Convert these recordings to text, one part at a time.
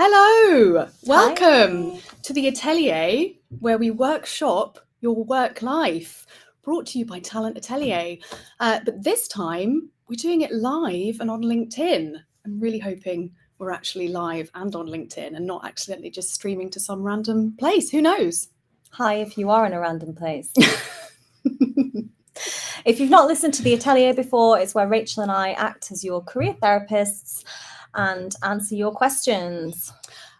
Hello, welcome Hi. to the Atelier, where we workshop your work life, brought to you by Talent Atelier. But this time, we're doing it live and on LinkedIn. I'm really hoping we're actually live and on LinkedIn and not accidentally just streaming to some random place. Who knows? Hi, if you are in a random place. If you've not listened to the Atelier before, it's where Rachel and I act as your career therapists and answer your questions.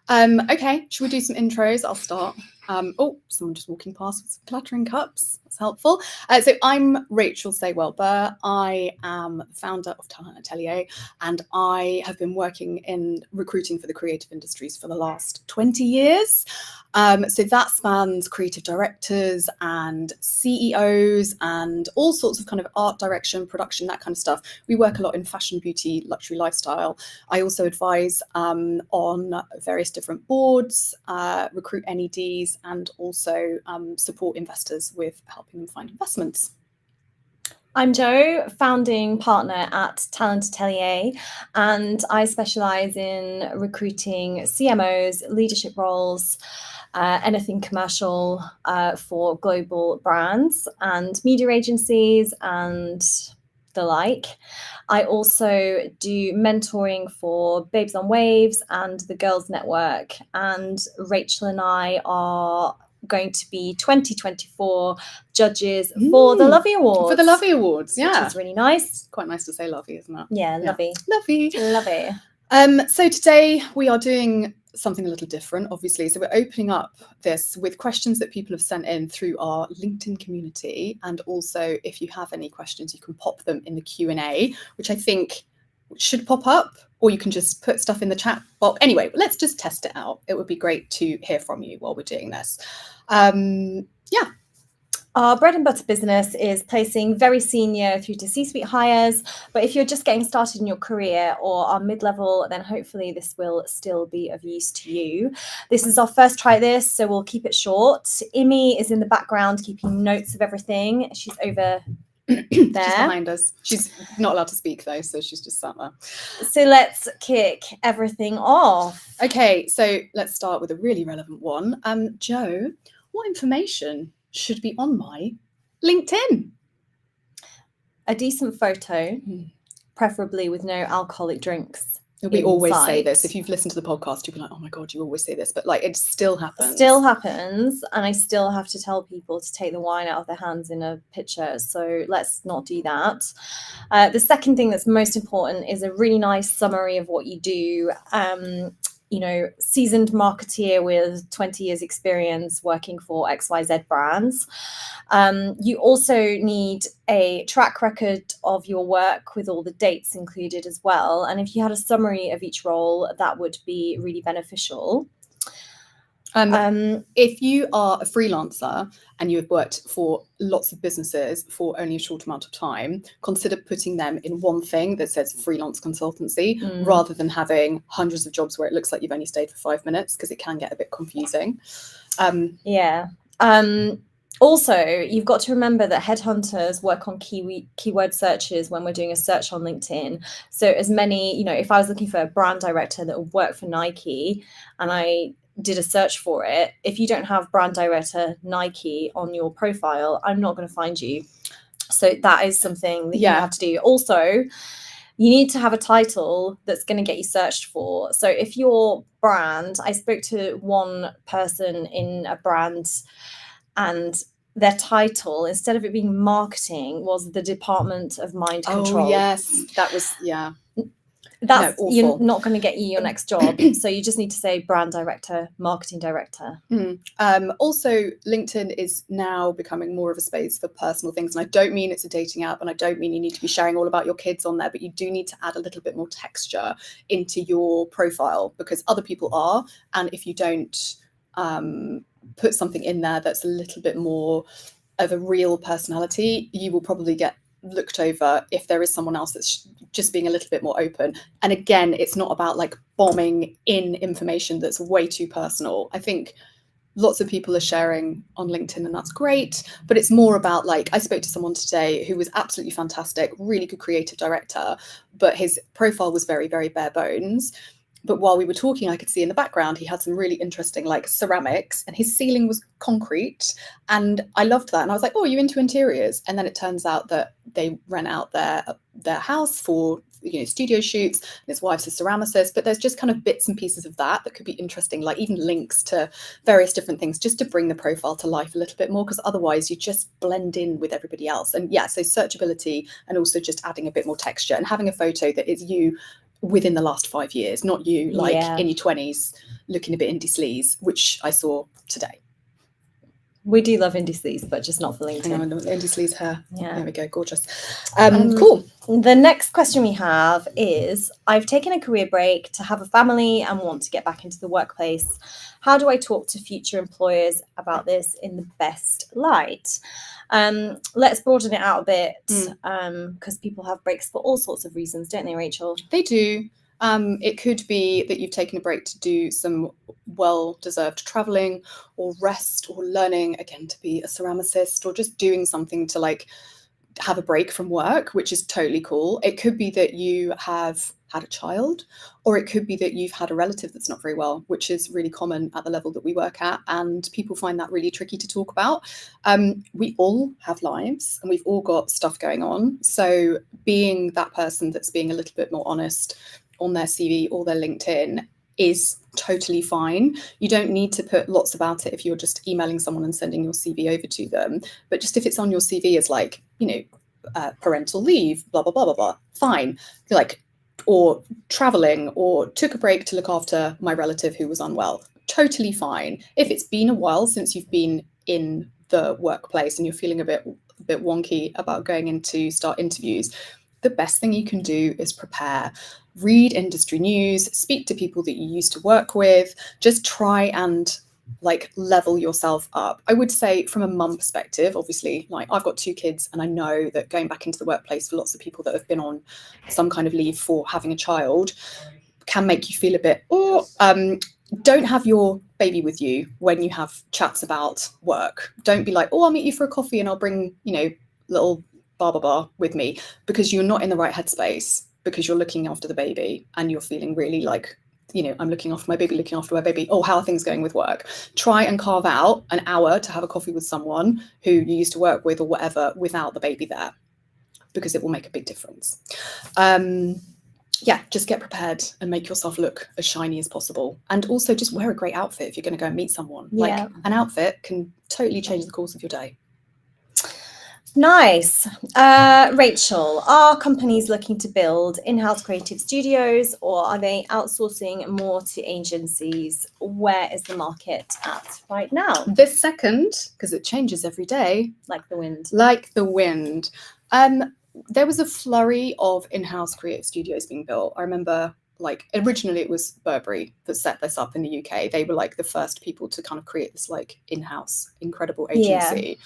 Okay, should we do some intros? I'll start. Someone just walking past with some clattering cups. That's helpful. So I'm Rachel Saywell-Burr. I am the founder of Talent Atelier, and I have been working in recruiting for the creative industries for the last 20 years. So that spans creative directors and CEOs and all sorts of kind of art direction, production, that kind of stuff. We work a lot in fashion, beauty, luxury lifestyle. I also advise on various different boards, recruit NEDs, and also support investors with helping them find investments. I'm Jo, founding partner at Talent Atelier, and I specialise in recruiting CMOs, leadership roles, anything commercial for global brands and media agencies and the like. I also do mentoring for Babes on Waves and the Girls Network, and Rachel and I are going to be 2024 judges for the Lovey Awards. For the Lovey Awards, yeah. Which is really nice. Quite nice to say Lovey, isn't it? Yeah, Lovey. Lovey. Lovey. So today we are doing something a little different, obviously. So we're opening up this with questions that people have sent in through our LinkedIn community. And also, if you have any questions, you can pop them in the Q&A, which I think should pop up, or you can just put stuff in the chat. Well, anyway, let's just test it out. It would be great to hear from you while we're doing this. Our bread and butter business is placing very senior through to C-suite hires. But if you're just getting started in your career or are mid-level, then hopefully this will still be of use to you. This is our first try at this, so we'll keep it short. Imi is in the background keeping notes of everything. She's over there. She's behind us. She's not allowed to speak though, so she's just sat there. So let's kick everything off. Okay, so let's start with a really relevant one. Jo, what information should be on my LinkedIn? A decent photo, preferably with no alcoholic drinks. We always say this. If you've listened to the podcast, you'll be like, oh my God, you always say this. But like, it still happens. Still happens. And I still have to tell people to take the wine out of their hands in a picture. So let's not do that. The second thing that's most important is a really nice summary of what you do. Seasoned marketeer with 20 years experience working for XYZ brands. You also need a track record of your work with all the dates included as well. And if you had a summary of each role, that would be really beneficial. If you are a freelancer and you have worked for lots of businesses for only a short amount of time, consider putting them in one thing that says freelance consultancy rather than having hundreds of jobs where it looks like you've only stayed for 5 minutes, because it can get a bit confusing. Also, you've got to remember that headhunters work on keyword searches when we're doing a search on LinkedIn. So as many, if I was looking for a brand director that would work for Nike and I did a search for it, if you don't have brand director Nike on your profile, I'm not going to find you. So that is something that you have to do. Also, you need to have a title that's going to get you searched for. So if your brand, I spoke to one person in a brand and their title, instead of it being marketing, was the Department of Mind Control. Oh, yes. That was, yeah. That's you're not going to get you your next job. So you just need to say brand director, marketing director. Also, LinkedIn is now becoming more of a space for personal things. And I don't mean it's a dating app, and I don't mean you need to be sharing all about your kids on there, but you do need to add a little bit more texture into your profile, because other people are. And if you don't put something in there that's a little bit more of a real personality, you will probably get looked over if there is someone else that's just being a little bit more open. And again, it's not about like bombing in information that's way too personal. I think lots of people are sharing on LinkedIn, and that's great, but it's more about, like, I spoke to someone today who was absolutely fantastic, really good creative director, but his profile was very, very bare bones. But while we were talking, I could see in the background he had some really interesting like ceramics, and his ceiling was concrete, and I loved that. And I was like, oh, are you into interiors? And then it turns out that they rent out their house for, you know, studio shoots, and his wife's a ceramicist. But there's just kind of bits and pieces of that could be interesting, like even links to various different things, just to bring the profile to life a little bit more, because otherwise you just blend in with everybody else. And yeah, so searchability, and also just adding a bit more texture and having a photo that is you within the last 5 years, not you like in your 20s looking a bit indie sleaze, which I saw today. We do love indie sleaze, but just not for LinkedIn. Hang on, indie sleaze hair. Yeah. There we go, gorgeous. Cool. The next question we have is, I've taken a career break to have a family and want to get back into the workplace. How do I talk to future employers about this in the best light? Let's broaden it out a bit, because people have breaks for all sorts of reasons, don't they, Rachel? They do. It could be that you've taken a break to do some well-deserved traveling or rest or learning, again, to be a ceramicist, or just doing something to like have a break from work, which is totally cool. It could be that you have had a child, or it could be that you've had a relative that's not very well, which is really common at the level that we work at, and people find that really tricky to talk about. We all have lives and we've all got stuff going on. So being that person that's being a little bit more honest on their CV or their LinkedIn is totally fine. You don't need to put lots about it if you're just emailing someone and sending your CV over to them. But just if it's on your CV as like, you know, parental leave, blah, blah, blah, blah, blah, fine. Like, or traveling, or took a break to look after my relative who was unwell, totally fine. If it's been a while since you've been in the workplace and you're feeling a bit wonky about going into start interviews, the best thing you can do is prepare. Read industry news, speak to people that you used to work with, just try and like level yourself up. I would say from a mum perspective, obviously, like I've got 2 kids, and I know that going back into the workplace for lots of people that have been on some kind of leave for having a child can make you feel a bit, don't have your baby with you when you have chats about work. Don't be like, oh, I'll meet you for a coffee and I'll bring, you know, little bar with me, because you're not in the right headspace, because you're looking after the baby and you're feeling really like, you know, I'm looking after my baby. Oh, how are things going with work? Try and carve out an hour to have a coffee with someone who you used to work with or whatever without the baby there, because it will make a big difference. Yeah, just get prepared and make yourself look as shiny as possible. And also just wear a great outfit if you're going to go and meet someone. Yeah. Like an outfit can totally change the course of your day. Nice. Rachel, are companies looking to build in-house creative studios, or are they outsourcing more to agencies? Where is the market at right now? This second, because it changes every day. Like the wind. Like the wind. There was a flurry of in-house creative studios being built. I remember, like, originally it was Burberry that set this up in the UK. They were like the first people to kind of create this like in-house incredible agency. Yeah.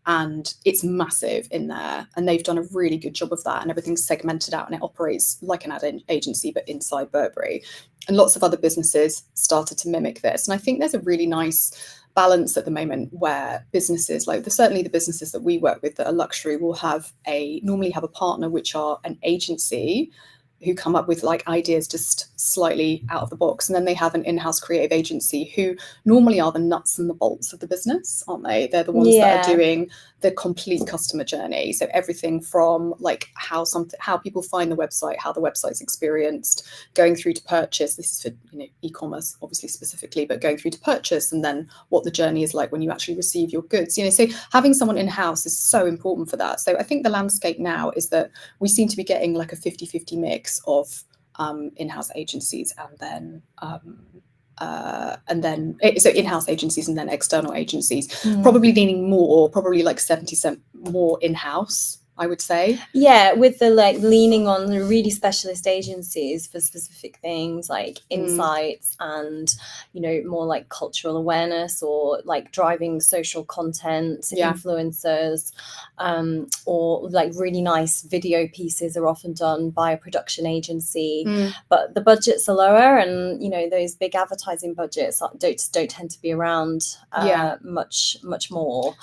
And it's massive in there, and they've done a really good job of that, and everything's segmented out and it operates like an ad agency but inside Burberry. And lots of other businesses started to mimic this, and I think there's a really nice balance at the moment where businesses, like certainly the businesses that we work with that are luxury, will normally have a partner which are an agency who come up with like ideas just slightly out of the box, and then they have an in-house creative agency who normally are the nuts and the bolts of the business, aren't they? They're the ones that are doing the complete customer journey. So everything from like how people find the website, how the website's experienced, going through to purchase. This is for, you know, e-commerce obviously specifically, but going through to purchase, and then what the journey is like when you actually receive your goods. You know, so having someone in-house is so important for that. So I think the landscape now is that we seem to be getting like a 50-50 mix of in-house agencies and then so in-house agencies and then external agencies, probably leaning more, probably like 70% more in-house, I would say. Yeah, with the like leaning on the really specialist agencies for specific things like insights and, you know, more like cultural awareness or like driving social content, influencers, or like really nice video pieces are often done by a production agency, but the budgets are lower, and, you know, those big advertising budgets don't tend to be around much more.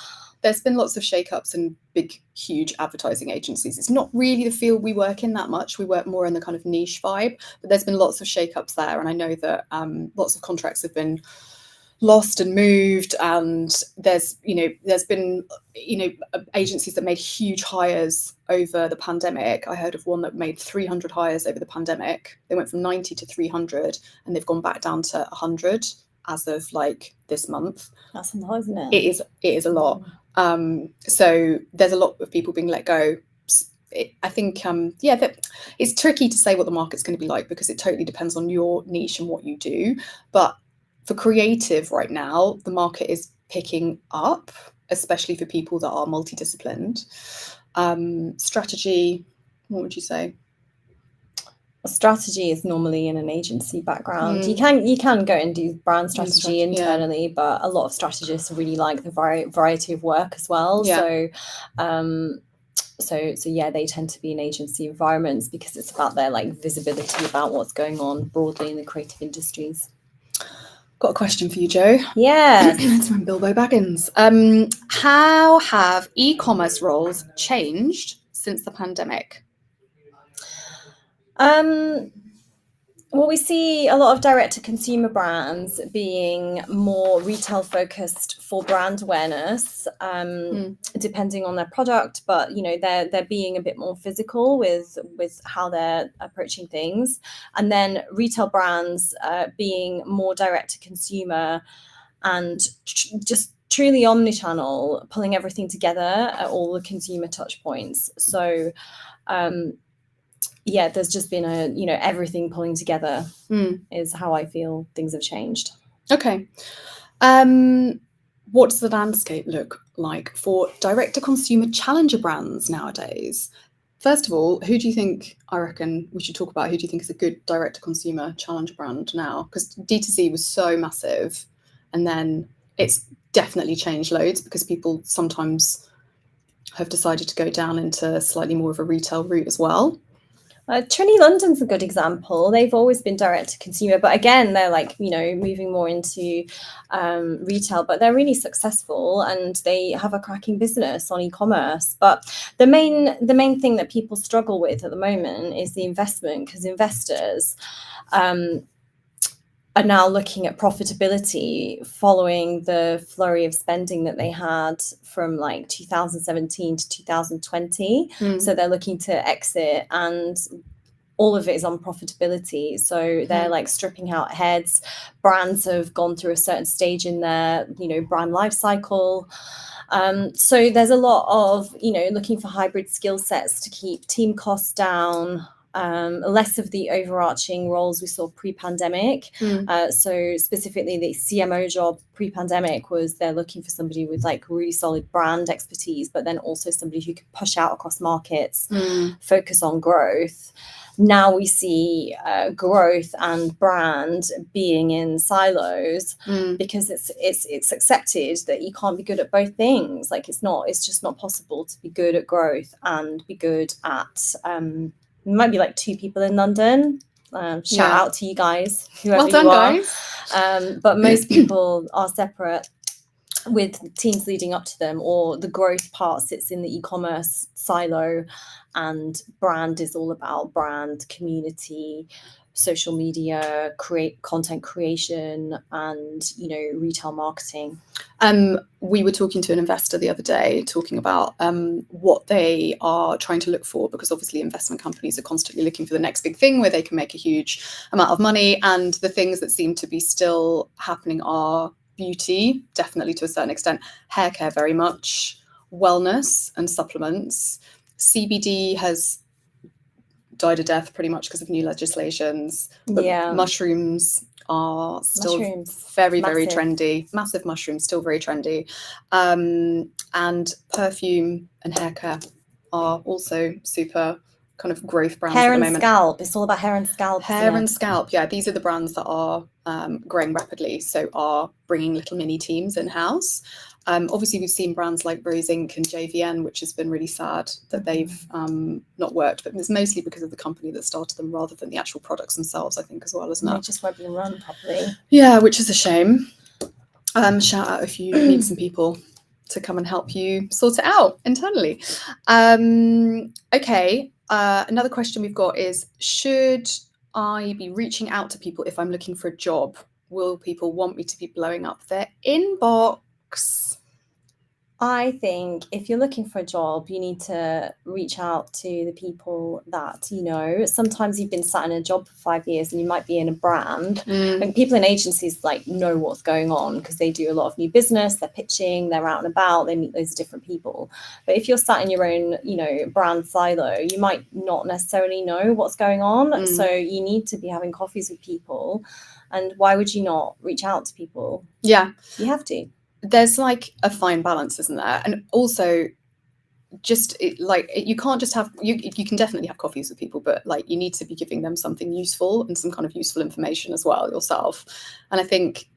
there's been lots of shake-ups in big, huge advertising agencies. It's not really the field we work in that much. We work more in the kind of niche vibe, but there's been lots of shake-ups there. And I know that lots of contracts have been lost and moved, and there's been agencies that made huge hires over the pandemic. I heard of one that made 300 hires over the pandemic. They went from 90 to 300, and they've gone back down to 100 as of like this month. That's a lot, isn't it? It is a lot. So there's a lot of people being let go. I think that it's tricky to say what the market's going to be like, because it totally depends on your niche and what you do. But for creative right now, the market is picking up, especially for people that are multidisciplined. Strategy, what would you say? Strategy is normally in an agency background. You can go and do brand strategy internally, but a lot of strategists really like the variety of work as well. So they tend to be in agency environments because it's about their like visibility about what's going on broadly in the creative industries. Got a question for you, Jo. Yeah. It's from Bilbo Baggins. How have e-commerce roles changed since the pandemic? Well, we see a lot of direct-to-consumer brands being more retail-focused for brand awareness, depending on their product. But they're being a bit more physical with how they're approaching things, and then retail brands being more direct-to-consumer and just truly omnichannel, pulling everything together at all the consumer touch points. So. There's just been everything pulling together is how I feel things have changed. Okay. What does the landscape look like for direct-to-consumer challenger brands nowadays? First of all, who do you think, I reckon we should talk about, who do you think is a good direct-to-consumer challenger brand now? Because D2C was so massive, and then it's definitely changed loads because people sometimes have decided to go down into slightly more of a retail route as well. Trinity London's a good example. They've always been direct to consumer, but again, they're like, moving more into retail, but they're really successful and they have a cracking business on e-commerce. But the main thing that people struggle with at the moment is the investment, because investors are now looking at profitability following the flurry of spending that they had from like 2017 to 2020. So they're looking to exit, and all of it is on profitability. So they're like stripping out heads. Brands have gone through a certain stage in their, brand life cycle. So there's a lot of, looking for hybrid skill sets to keep team costs down. Less of the overarching roles we saw pre-pandemic. So specifically the CMO job pre-pandemic was they're looking for somebody with like really solid brand expertise, but then also somebody who can push out across markets, focus on growth. Now we see growth and brand being in silos because it's accepted that you can't be good at both things. Like it's just not possible to be good at growth and be good at might be like 2 people in London. Shout out to you guys, whoever well done, you are. Guys. But most people are separate with teams leading up to them, or the growth part sits in the e-commerce silo, and brand is all about brand, community, social media, content creation, and retail marketing. We were talking to an investor the other day, talking about what they are trying to look for, because obviously investment companies are constantly looking for the next big thing where they can make a huge amount of money, and the things that seem to be still happening are beauty, definitely to a certain extent, hair care very much, wellness and supplements. CBD has died a death pretty much because of new legislations, but mushrooms are still very trendy. Massive mushrooms, still very trendy. And perfume and hair care are also super kind of growth brands hair at the and moment. Scalp. It's all about hair and scalp. Hair and scalp, yeah. These are the brands that are growing rapidly, so are bringing little mini teams in-house. Obviously, we've seen brands like Rose Inc and JVN, which has been really sad that they've not worked, but it's mostly because of the company that started them rather than the actual products themselves, I think, as well, isn't it? They just weren't being run properly. Yeah, which is a shame. Shout out if you need some people to come and help you sort it out internally. Okay, another question we've got is, should I be reaching out to people if I'm looking for a job? Will people want me to be blowing up their inbox? I think if you're looking for a job, you need to reach out to the people that you know. Sometimes you've been sat in a job for 5 years and you might be in a brand. And people in agencies like know what's going on because they do a lot of new business, they're pitching, they're out and about, they meet loads of different people. But if you're sat in your own, you know, brand silo, you might not necessarily know what's going on. So you need to be having coffees with people. And why would you not reach out to people? Yeah, you have to. There's like a fine balance, isn't there? And also just you can't just have, you can definitely have coffees with people, but like you need to be giving them something useful and some kind of useful information as well yourself. And I think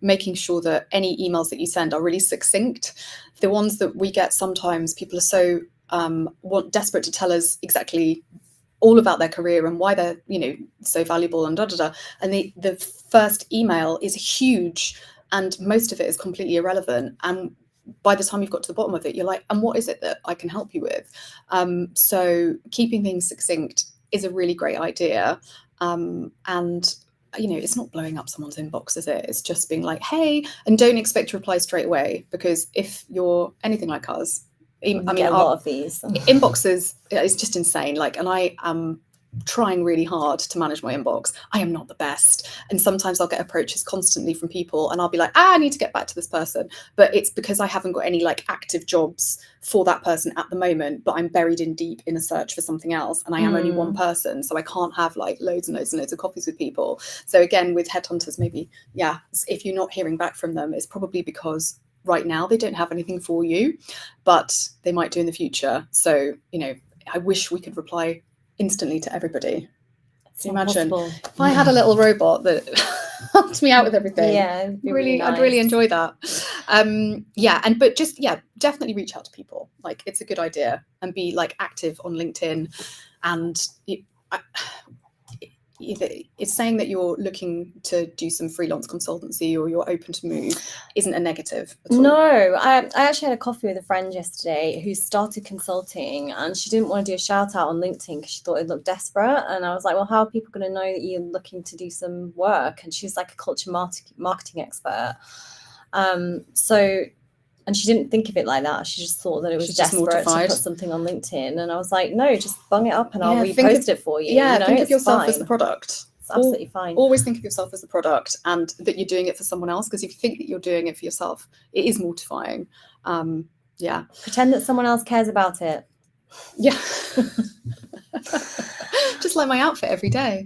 making sure that any emails that you send are really succinct. The ones that we get sometimes, people are so desperate to tell us exactly all about their career and why they're, you know, so valuable and and the first email is huge and most of it is completely irrelevant, and by the time you've got to the bottom of it, you're like, and what is it that I can help you with? So keeping things succinct is a really great idea. And you know, it's not blowing up someone's inbox, is it? It's just being like, hey, and don't expect to reply straight away, because if you're anything like us, I mean, a lot of these inboxes is just insane. Like, and I am trying really hard to manage my inbox. I am not the best, and sometimes I'll get approaches constantly from people and I'll be like, I need to get back to this person, but it's because I haven't got any like active jobs for that person at the moment, but I'm buried in deep in a search for something else, and I am only one person, so I can't have like loads and loads and loads of coffees with people. So again, with headhunters, maybe, yeah, if you're not hearing back from them, it's probably because right now they don't have anything for you, but they might do in the future. So, you know, I wish we could reply instantly to everybody. Can you imagine if I had a little robot that helped me out with everything? Yeah, really nice. I'd really enjoy that. But definitely reach out to people. Like, it's a good idea, and be like active on LinkedIn. And it's saying that you're looking to do some freelance consultancy or you're open to move isn't a negative at all. No, I actually had a coffee with a friend yesterday who started consulting, and she didn't want to do a shout out on LinkedIn because she thought it looked desperate. And I was like, well, how are people going to know that you're looking to do some work? And she's like a culture marketing expert. And she didn't think of it like that. She just thought that it was desperate to put something on LinkedIn. And I was like, no, just bung it up and I'll repost it for you. Yeah, you know, think of yourself as the product. It's absolutely fine. Always think of yourself as the product, and that you're doing it for someone else, because if you think that you're doing it for yourself, it is mortifying. Pretend that someone else cares about it. Yeah. Just like my outfit every day.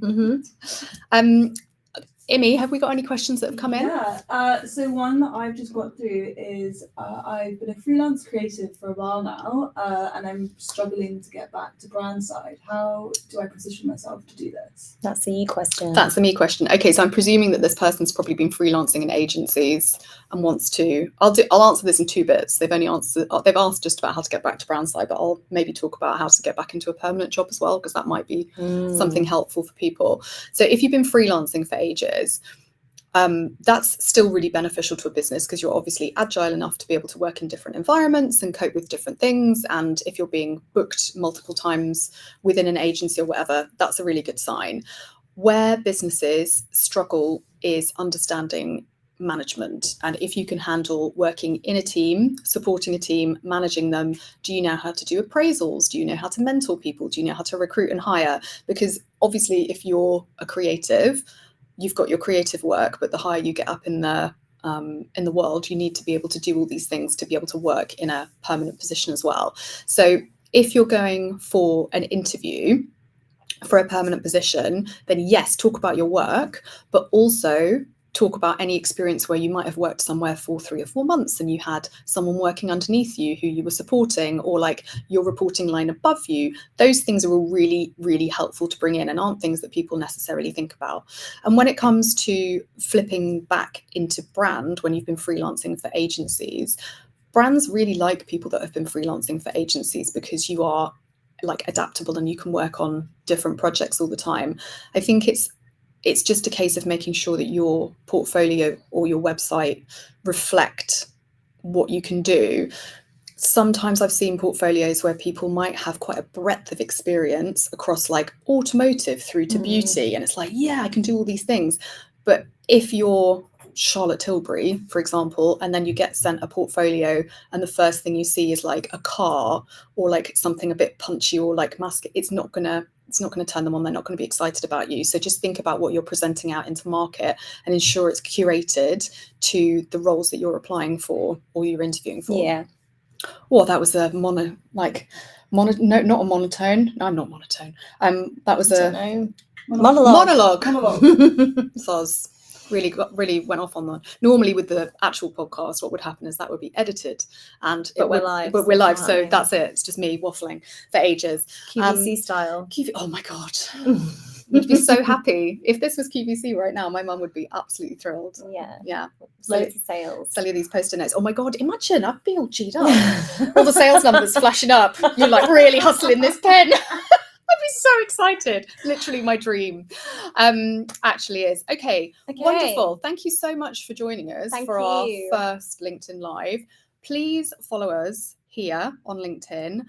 Imi, have we got any questions that have come in? Yeah, so one that I've just got through is I've been a freelance creative for a while now, and I'm struggling to get back to brand side. How do I position myself to do this? That's a me question. That's a me question. Okay, so I'm presuming that this person's probably been freelancing in agencies and wants to. I'll answer this in two bits. They've asked just about how to get back to brand side, but I'll maybe talk about how to get back into a permanent job as well, because that might be something helpful for people. So if you've been freelancing for ages, that's still really beneficial to a business, because you're obviously agile enough to be able to work in different environments and cope with different things. And if you're being booked multiple times within an agency or whatever, that's a really good sign. Where businesses struggle is understanding management, and if you can handle working in a team, supporting a team, managing them. Do you know how to do appraisals? Do you know how to mentor people? Do you know how to recruit and hire? Because obviously, if you're a creative, you've got your creative work, but the higher you get up in the world, you need to be able to do all these things to be able to work in a permanent position as well. So if you're going for an interview for a permanent position, then yes, talk about your work, but also talk about any experience where you might have worked somewhere for 3 or 4 months and you had someone working underneath you who you were supporting, or like your reporting line above you. Those things are all really, really helpful to bring in, and aren't things that people necessarily think about. And when it comes to flipping back into brand, when you've been freelancing for agencies, brands really like people that have been freelancing for agencies, because you are like adaptable and you can work on different projects all the time. I think it's just a case of making sure that your portfolio or your website reflect what you can do. Sometimes I've seen portfolios where people might have quite a breadth of experience across like automotive through to beauty, and it's like, yeah, I can do all these things. But if you're Charlotte Tilbury, for example, and then you get sent a portfolio and the first thing you see is like a car or like something a bit punchy or like masculine, it's not gonna turn them on. They're not going to be excited about you. So just think about what you're presenting out into market and ensure it's curated to the roles that you're applying for or you're interviewing for. Yeah. Well, that was a no, not a monotone. No, I'm not monotone. That was a monologue. So I was really went off on that. Normally with the actual podcast, what would happen is that would be edited, and we're live. So that's it. It's just me waffling for ages. QVC style. Oh my god. Would be so happy if this was QVC right now. My mum would be absolutely thrilled. Yeah. Loads of sales. Sell you these post-it notes. Oh my god, imagine I'd be all G'd up. All the sales numbers flashing up. You're like really hustling this pen. I'd be so excited. Literally my dream. Actually is. Okay. Wonderful. Thank you so much for joining us our first LinkedIn Live. Please follow us here on LinkedIn.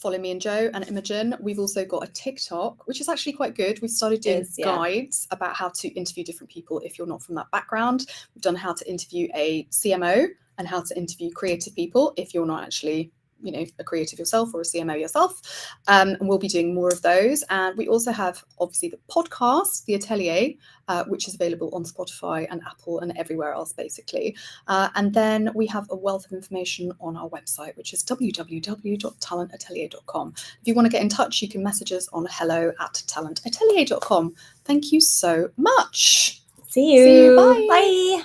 Follow me and Jo and Imogen. We've also got a TikTok, which is actually quite good. We've started doing guides about how to interview different people if you're not from that background. We've done how to interview a CMO and how to interview creative people if you're not actually, you know, a creative yourself or a CMO yourself. And we'll be doing more of those. And we also have obviously the podcast, the Atelier, which is available on Spotify and Apple and everywhere else basically. And then we have a wealth of information on our website, which is www.talentatelier.com. If you want to get in touch, you can message us on hello@talentatelier.com. Thank you so much. See you. Bye. Bye.